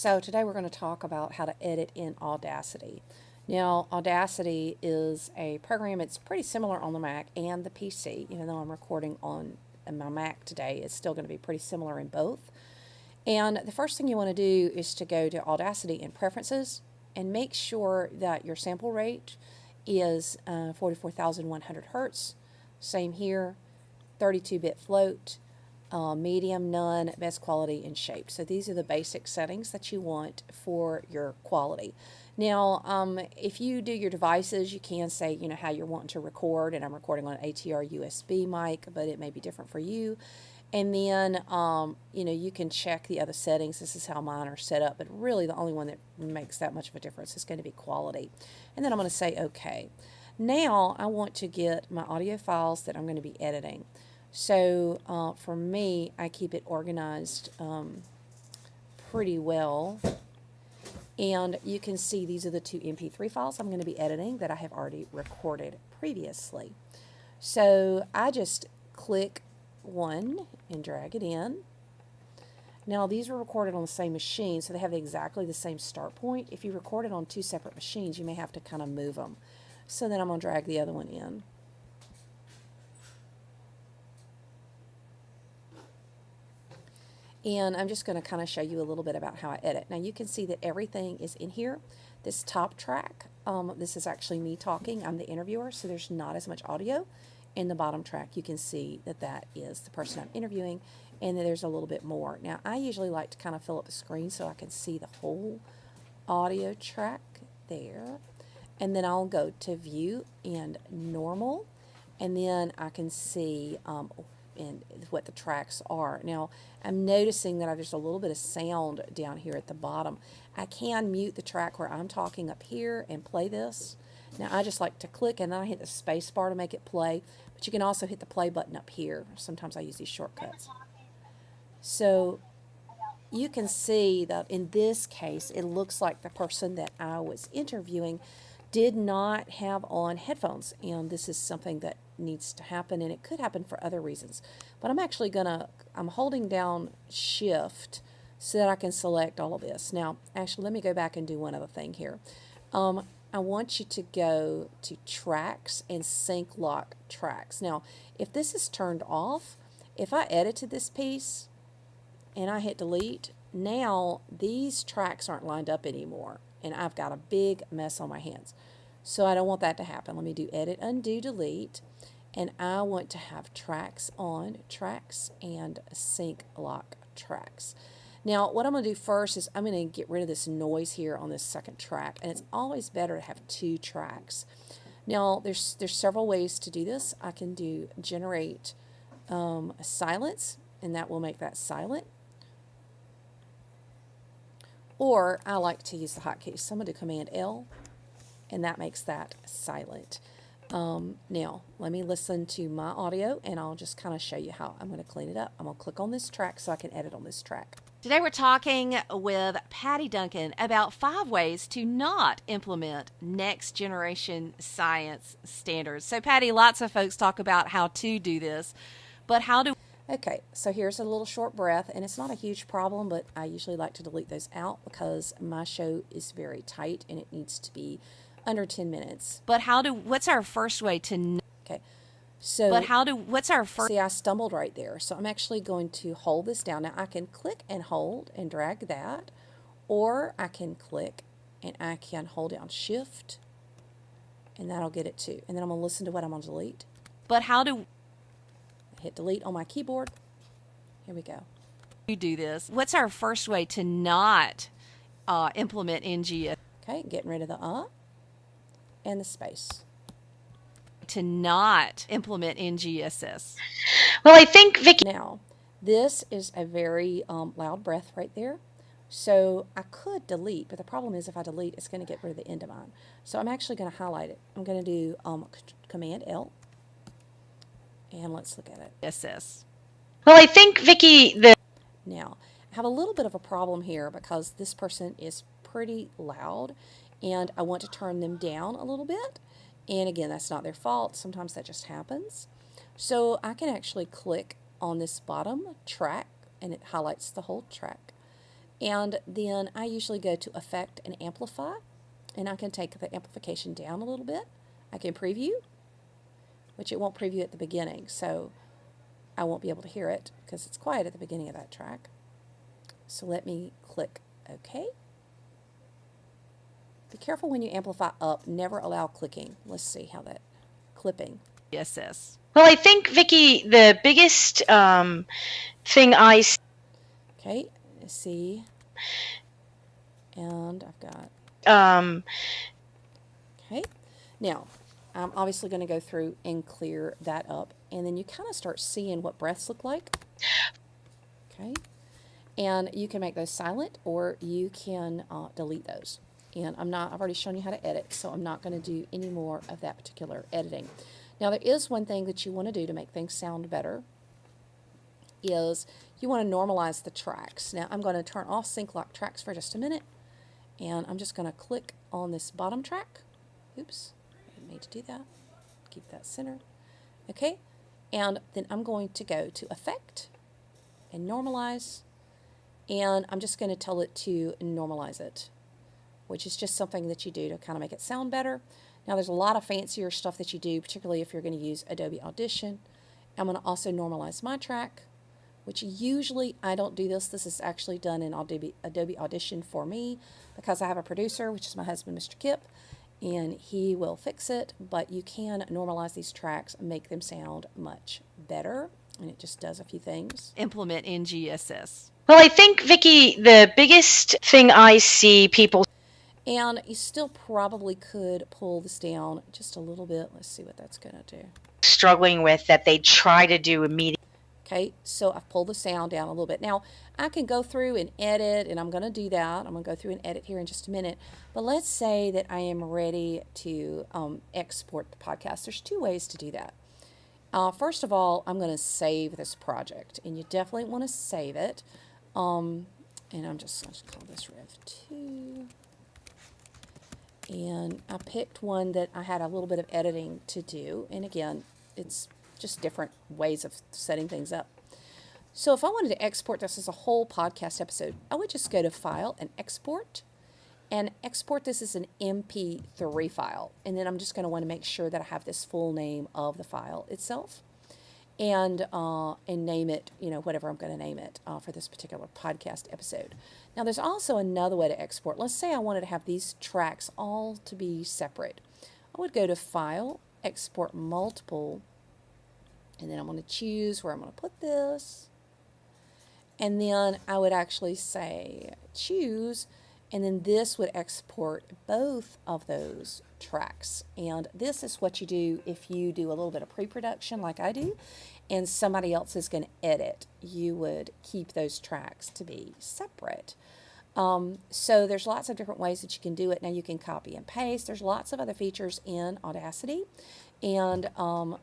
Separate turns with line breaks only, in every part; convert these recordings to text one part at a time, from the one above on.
So today we're going to talk about how to edit in Audacity. Now, Audacity is a program, it's pretty similar on the Mac and the PC, even though I'm recording on my Mac today, it's still going to be pretty similar in both. And the first thing you want to do is to go to Audacity in Preferences and make sure that your sample rate is 44,100 hertz. Same here, 32-bit float, medium, none, best quality, and shape. So these are the basic settings that you want for your quality. Now, if you do your devices, you can say, how you're wanting to record, and I'm recording on an ATR USB mic, but it may be different for you. And then, you can check the other settings. This is how mine are set up, but really the only one that makes that much of a difference is going to be quality. And then I'm going to say OK. Now I want to get my audio files that I'm going to be editing. So for me, I keep it organized pretty well. And you can see these are the two MP3 files I'm going to be editing that I have already recorded previously. So I just click one and drag it in. Now these were recorded on the same machine, so they have exactly the same start point. If you record it on two separate machines, you may have to kind of move them. So then I'm going to drag the other one in. And I'm just going to kind of show you a little bit about how I edit. Now you can see that everything is in here. This top track, this is actually me talking. I'm the interviewer, so there's not as much audio. In the bottom track, you can see that that is the person I'm interviewing, and then there's a little bit more. Now I usually like to kind of fill up the screen so I can see the whole audio track there. And then I'll go to View and Normal, and then I can see and what the tracks are. Now I'm noticing that there's a little bit of sound down here at the bottom. I can mute the track where I'm talking up here and play this. Now I just like to click and then I hit the space bar to make it play, but you can also hit the play button up here. Sometimes I use these shortcuts. So you can see that in this case it looks like the person that I was interviewing did not have on headphones, and this is something that needs to happen, and it could happen for other reasons. But I'm holding down Shift so that I can select all of this. Now, actually, let me go back and do one other thing here. I want you to go to Tracks and Sync Lock Tracks. Now, if this is turned off, if I edited this piece and I hit delete, now these tracks aren't lined up anymore, and I've got a big mess on my hands. So I don't want that to happen. Let me do Edit, Undo, Delete, and I want to have Tracks on, Tracks, and Sync Lock Tracks. Now what I'm going to do first is I'm going to get rid of this noise here on this second track, and it's always better to have two tracks. Now there's several ways to do this. I can do Generate Silence, and that will make that silent. Or I like to use the hotkeys. So I'm going to do Command L, and that makes that silent. Now, let me listen to my audio, and I'll just kind of show you how I'm going to clean it up. I'm going to click on this track so I can edit on this track.
Today we're talking with Patty Duncan about 5 ways to not implement next generation science standards. So Patty, lots of folks talk about how to do this, but how do
Okay, so here's a little short breath, and it's not a huge problem, but I usually like to delete those out because my show is very tight and it needs to be under 10 minutes.
What's our first way to
Okay, so
what's our first
see, I stumbled right there, so I'm actually going to hold this down. Now I can click and hold and drag that, or I can click and I can hold down Shift, and that'll get it too. And then I'm going to listen to what I'm going to delete.
But how do
hit delete on my keyboard. Here we go.
you do this? What's our first way to not implement NGS?
Okay, getting rid of the and the space.
To not implement NGSS.
Well, I think Vicky.
Now, this is a very loud breath right there. So I could delete, but the problem is if I delete, it's going to get rid of the end of mine. So I'm actually going to highlight it. I'm going to do Command L. And let's look at it.
SS.
Well, I think Vicky.
Now, I have a little bit of a problem here because this person is pretty loud, and I want to turn them down a little bit. And again, that's not their fault. Sometimes that just happens. So I can actually click on this bottom track, and it highlights the whole track. And then I usually go to Effect and Amplify, and I can take the amplification down a little bit. I can preview, which it won't preview at the beginning, so I won't be able to hear it because it's quiet at the beginning of that track. So let me click OK. Be careful when you amplify up. Never allow clicking. Let's see how that clipping.
GSS.
Well, I think, Vicki, the biggest thing I
Okay, see, and I've got. Okay, now I'm obviously going to go through and clear that up, and then you kind of start seeing what breaths look like. Okay, and you can make those silent, or you can delete those. And I've already shown you how to edit, so I'm not going to do any more of that particular editing. Now, there is one thing that you want to do to make things sound better, is you want to normalize the tracks. Now, I'm going to turn off sync lock tracks for just a minute, and I'm just going to click on this bottom track. Oops, I didn't mean to do that. Keep that centered. Okay, and then I'm going to go to Effect and Normalize, and I'm just going to tell it to normalize it, which is just something that you do to kind of make it sound better. Now, there's a lot of fancier stuff that you do, particularly if you're going to use Adobe Audition. I'm going to also normalize my track, which usually I don't do this. This is actually done in Adobe Audition for me because I have a producer, which is my husband, Mr. Kip, and he will fix it. But you can normalize these tracks and make them sound much better, and it just does a few things.
Implement in GSS.
Well, I think, Vicki, the biggest thing I see people...
And you still probably could pull this down just a little bit. Let's see what that's going to do.
struggling with that they try to do immediately.
Okay, so I've pulled the sound down a little bit. Now, I can go through and edit, and I'm going to do that. I'm going to go through and edit here in just a minute. But let's say that I am ready to export the podcast. There's two ways to do that. First of all, I'm going to save this project, and you definitely want to save it. And I'm just going to call this Rev 2. And I picked one that I had a little bit of editing to do. And again, it's just different ways of setting things up. So if I wanted to export this as a whole podcast episode, I would just go to File and Export this as an MP3 file. And then I'm just going to want to make sure that I have this full name of the file itself and name it, whatever I'm going to name it for this particular podcast episode. Now, there's also another way to export. Let's say I wanted to have these tracks all to be separate. I would go to File, Export Multiple, and then I'm going to choose where I'm going to put this. And then I would actually say choose, and then this would export both of those tracks. And this is what you do if you do a little bit of pre-production like I do, and somebody else is going to edit. You would keep those tracks to be separate. So there's lots of different ways that you can do it. Now you can copy and paste. There's lots of other features in Audacity. And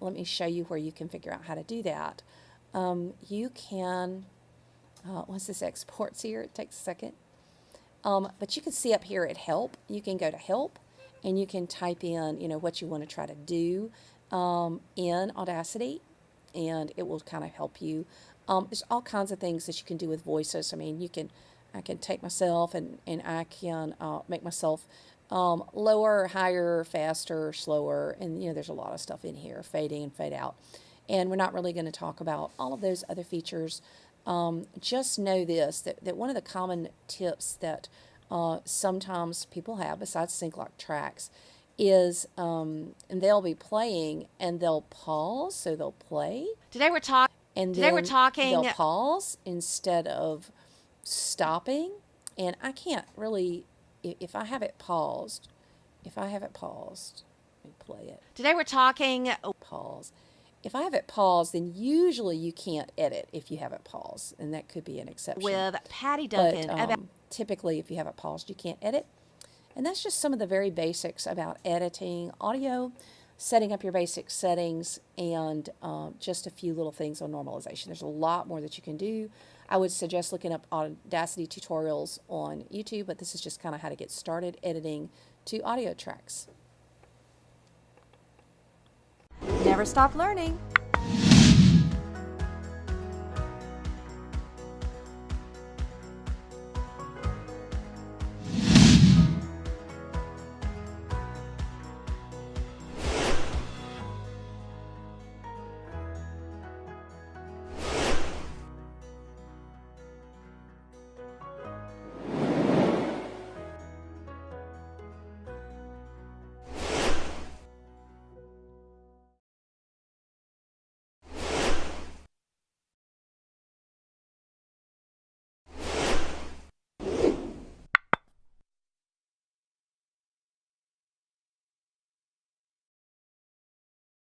let me show you where you can figure out how to do that. You can, once this exports here, it takes a second. But you can see up here at Help. You can go to Help, and you can type in, what you want to try to do in Audacity, and it will kind of help you. There's all kinds of things that you can do with voices. I mean, I can take myself and I can make myself lower, higher, faster, slower, and there's a lot of stuff in here, fading and fade out. And we're not really going to talk about all of those other features. Just know this, that one of the common tips that sometimes people have, besides sync lock tracks, is and they'll be playing and they'll pause, so they'll play.
Today we're talking.
They'll pause instead of stopping. And I can't really, if I have it paused, let me play it.
Today we're talking.
Pause. If I have it paused, then usually you can't edit if you have it paused, and that could be an exception.
With Patty Duncan.
But typically, if you have it paused, you can't edit. And that's just some of the very basics about editing audio, setting up your basic settings, and just a few little things on normalization. There's a lot more that you can do. I would suggest looking up Audacity tutorials on YouTube, but this is just kind of how to get started editing to audio tracks.
Never stop learning.